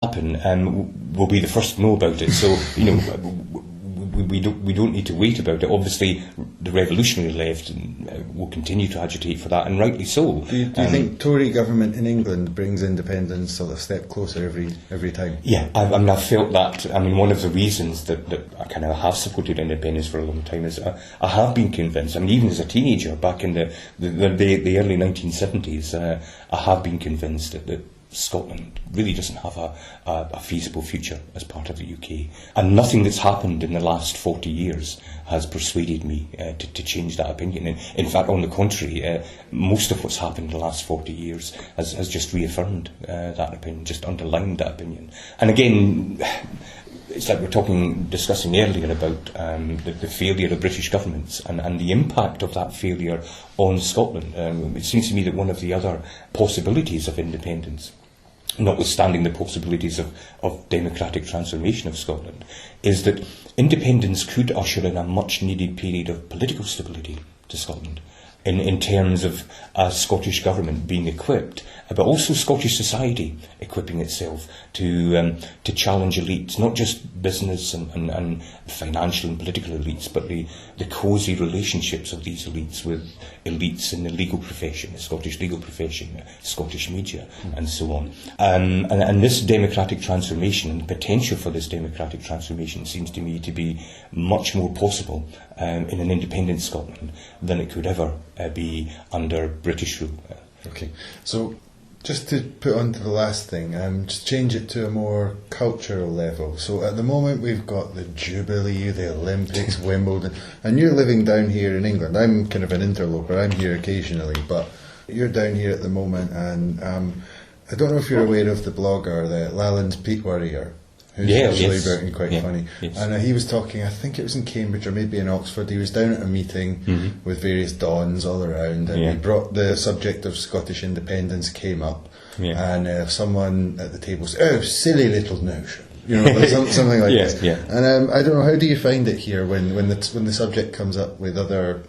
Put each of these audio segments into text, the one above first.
happen, we'll be the first to know about it. So, we don't need to wait about it. Obviously, the revolutionary left will continue to agitate for that, and rightly so. Do you think Tory government in England brings independence sort of a step closer every time? Yeah, I've felt that. One of the reasons that I kind of have supported independence for a long time is I have been convinced. Even as a teenager, back in the early 1970s, I have been convinced that Scotland really doesn't have a feasible future as part of the UK. And nothing that's happened in the last 40 years has persuaded me to change that opinion. In fact, on the contrary, most of what's happened in the last 40 years has just reaffirmed that opinion, just underlined that opinion. And again, it's like discussing earlier about the failure of British governments and the impact of that failure on Scotland. It seems to me that one of the other possibilities of independence, notwithstanding the possibilities of democratic transformation of Scotland, is that independence could usher in a much needed period of political stability to Scotland, in terms of a Scottish government being equipped, but also Scottish society equipping itself to challenge elites, not just business and financial and political elites, but the cosy relationships of these elites with elites in the legal profession, the Scottish legal profession, Scottish media, and so on. And this democratic transformation, and the potential for this democratic transformation, seems to me to be much more possible in an independent Scotland than it could ever be under British rule. Okay, so just to put on to the last thing, just change it to a more cultural level. So at the moment we've got the Jubilee, the Olympics, Wimbledon, and you're living down here in England. I'm kind of an interloper, I'm here occasionally, but you're down here at the moment, and I don't know if you're aware of the blogger, the Lalland's Pete Worrier, who's actually very quite funny. Yes. And he was talking, I think it was in Cambridge or maybe in Oxford, he was down at a meeting with various dons all around, and he brought the subject of Scottish independence came up, and someone at the table said, "Oh, silly little notion." Something like this. Yeah. And I don't know, how do you find it here when the subject comes up with other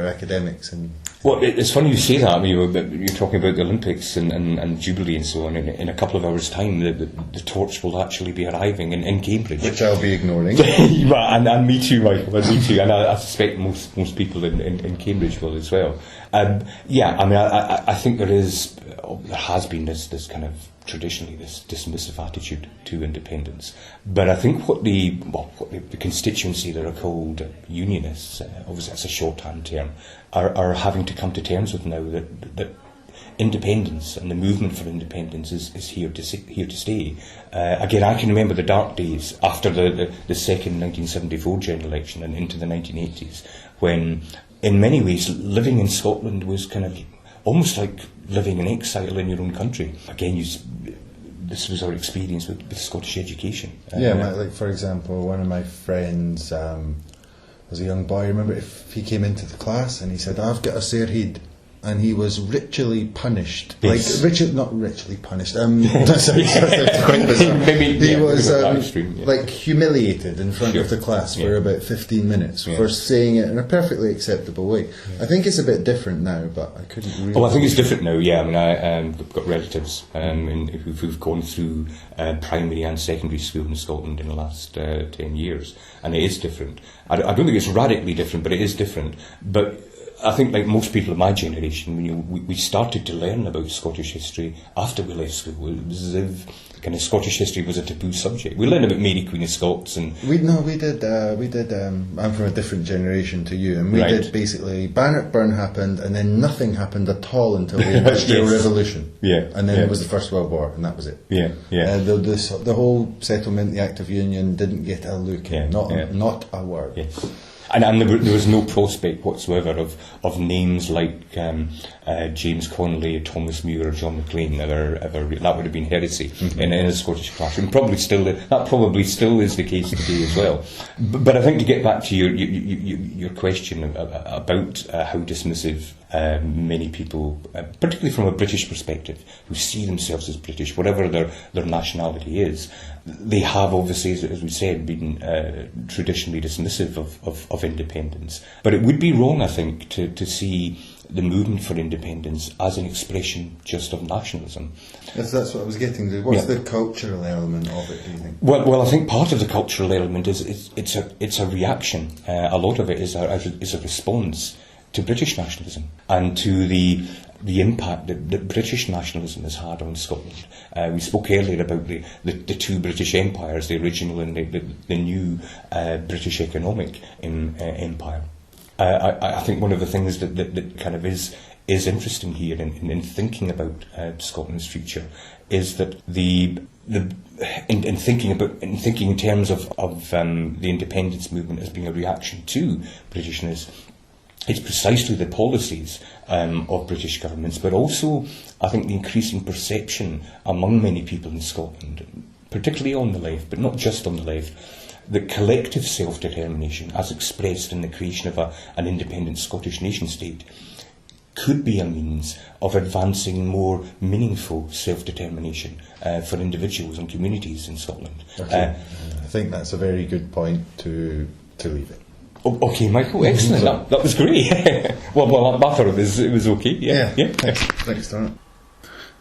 academics? And well, it's funny you say that. You're talking about the Olympics and Jubilee and so on. In a couple of hours' time, the torch will actually be arriving in Cambridge, which I'll be ignoring. and me too, Michael. And me too. And I suspect most people in Cambridge will as well. I think there has been this kind of traditionally this dismissive attitude to independence, but I think what the constituency that are called unionists, obviously that's a shorthand term, are having to come to terms with now that independence and the movement for independence is here to stay. Again, I can remember the dark days after the second 1974 general election and into the 1980s, when in many ways living in Scotland was kind of almost like living in exile in your own country. Again, this was our experience with Scottish education. Like for example, one of my friends was a young boy. I remember if he came into the class and he said, "I've got a sore head," and he was ritually punished. Yes. Not ritually punished. That's quite bizarre. He was humiliated in front of the class for about 15 minutes for saying it in a perfectly acceptable way. I think it's a bit different now, but I couldn't really... Oh, I think it's different now, yeah. I've got relatives who've gone through primary and secondary school in Scotland in the last 10 years, and it is different. I don't think it's radically different, but it is different. But I think, like most people of my generation, we started to learn about Scottish history after we left school. It was as if kind of Scottish history was a taboo subject. We learned about Mary Queen of Scots, and we did. I'm from a different generation to you, and we did basically Bannockburn happened, and then nothing happened at all until the Industrial Revolution. And then it was the First World War, and that was it. The whole settlement, the Act of Union, didn't get a look in, not a word. Yes. And there was no prospect whatsoever of names like James Connolly, Thomas Muir, or John Maclean ever. That would have been heresy in a Scottish classroom. That probably still is the case today as well. But I think to get back to your question about how dismissive many people, particularly from a British perspective, who see themselves as British, whatever their nationality is, they have obviously, as we said, been traditionally dismissive of independence. But it would be wrong, I think, to see the movement for independence as an expression just of nationalism. Yes, that's what I was getting to. What's the cultural element of it, do you think? Well, I think part of the cultural element is it's a reaction. A lot of it is a response to British nationalism and to the impact that British nationalism has had on Scotland. We spoke earlier about the two British empires, the original and the new British economic empire. I think one of the things that kind of is interesting here in thinking about Scotland's future is that in thinking in terms of the independence movement as being a reaction to Britishness, it's precisely the policies of British governments, but also, I think, the increasing perception among many people in Scotland, particularly on the left, but not just on the left, that collective self-determination, as expressed in the creation of an independent Scottish nation-state, could be a means of advancing more meaningful self-determination for individuals and communities in Scotland. Okay. I think that's a very good point to leave it. Okay, Michael, excellent. That was great. well, I thought it was okay. Yeah. Thanks, Donald.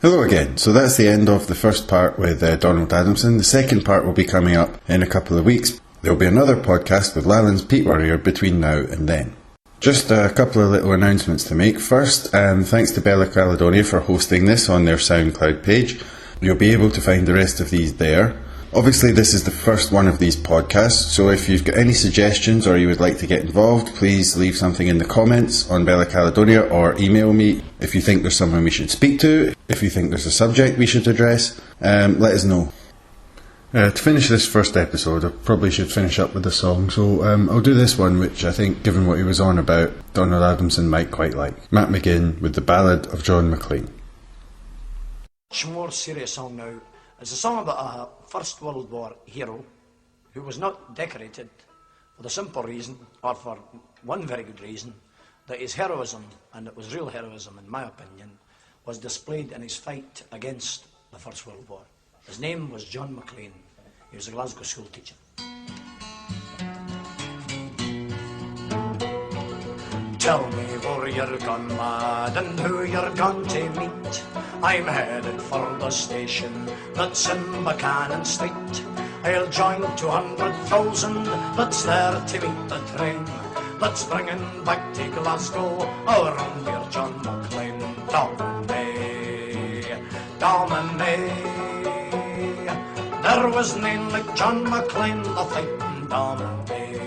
Hello again. So that's the end of the first part with Donald Adamson. The second part will be coming up in a couple of weeks. There will be another podcast with Lalan's Pete Warrior between now and then. Just a couple of little announcements to make. First, thanks to Bella Caledonia for hosting this on their SoundCloud page. You'll be able to find the rest of these there. Obviously, this is the first one of these podcasts, so if you've got any suggestions or you would like to get involved, please leave something in the comments on Bella Caledonia or email me if you think there's someone we should speak to, if you think there's a subject we should address, let us know. To finish this first episode, I probably should finish up with a song, so I'll do this one, which I think, given what he was on about, Donald Adamson might quite like. Matt McGinn with The Ballad of John Maclean. Much more serious song now. It's a song about a First World War hero who was not decorated for the simple reason, or for one very good reason, that his heroism, and it was real heroism in my opinion, was displayed in his fight against the First World War. His name was John Maclean. He was a Glasgow school teacher. Tell me where you're gone, mad, and who you're gone to meet. I'm headed for the station that's in Buchanan Street. I'll join 200,000 that's there to meet the train that's bringing back to Glasgow our own dear John Maclean. Dominee, there was none like John Maclean, the fighting Dominee.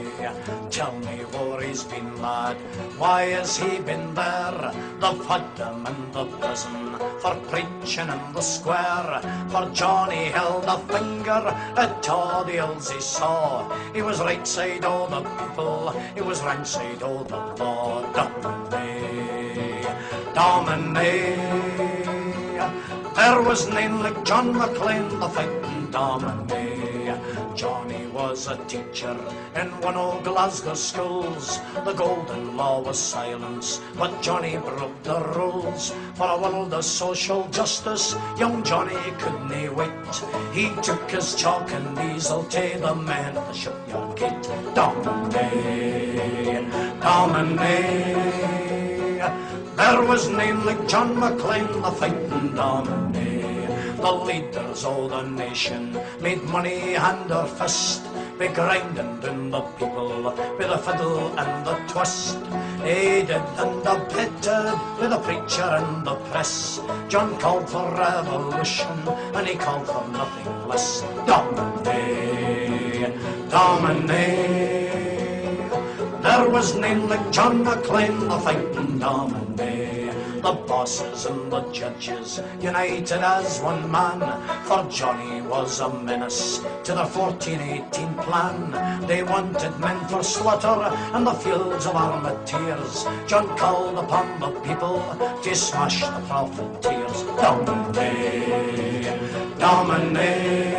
Tell me where he's been, lad, why has he been there? They've had him in the prison for preaching in the square, for Johnny held a finger at all the ills he saw. He was right side of the people, he was wrong side of the law. Dominee, there was none like John Maclean, the fighting Dominee. Johnny was a teacher in one of Glasgow schools. The golden law was silence, but Johnny broke the rules. For a world of social justice, young Johnny couldn't wait. He took his chalk and easel to the men at the shipyard gate. Dominee, Dominee, there was none like John Maclean, the fighting Dominee. The leaders of the nation made money hand or fist, be grinding down the people with the fiddle and the twist, aided and abetted with the preacher and the press. John called for revolution and he called for nothing less. Dominee, Dominee, there was none like John Maclean, the fighting Dominee. The bosses and the judges united as one man, for Johnny was a menace to the 1418 plan. They wanted men for slaughter and the fields of Armiteers. John called upon the people to smash the profiteers. Dominee, Dominee,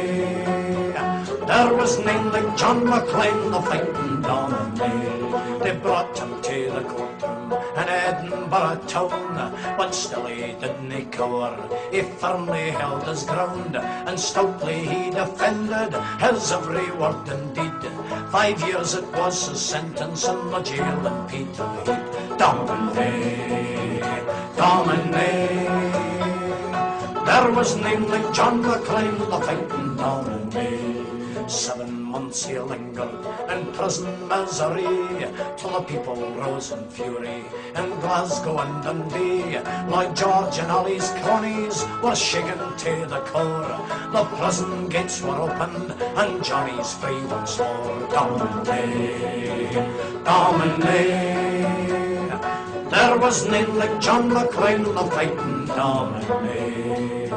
there was none like John Maclean, the fighting Dominee. They brought him to the courtroom in Edinburgh town, but still he didn't cower. He firmly held his ground, and stoutly he defended his every word and deed. 5 years it was his sentence in the jail in Peterhead. Dominee, Dominie. There was none like John McLean, the fighting Dominie. 7 months he lingered in prison misery, till the people rose in fury in Glasgow and Dundee. Lloyd George and all his cronies were shaken to the core. The prison gates were opened and Johnny's free once more. Dominie, Dominie. There was none like John McLean, the fighting Dominie.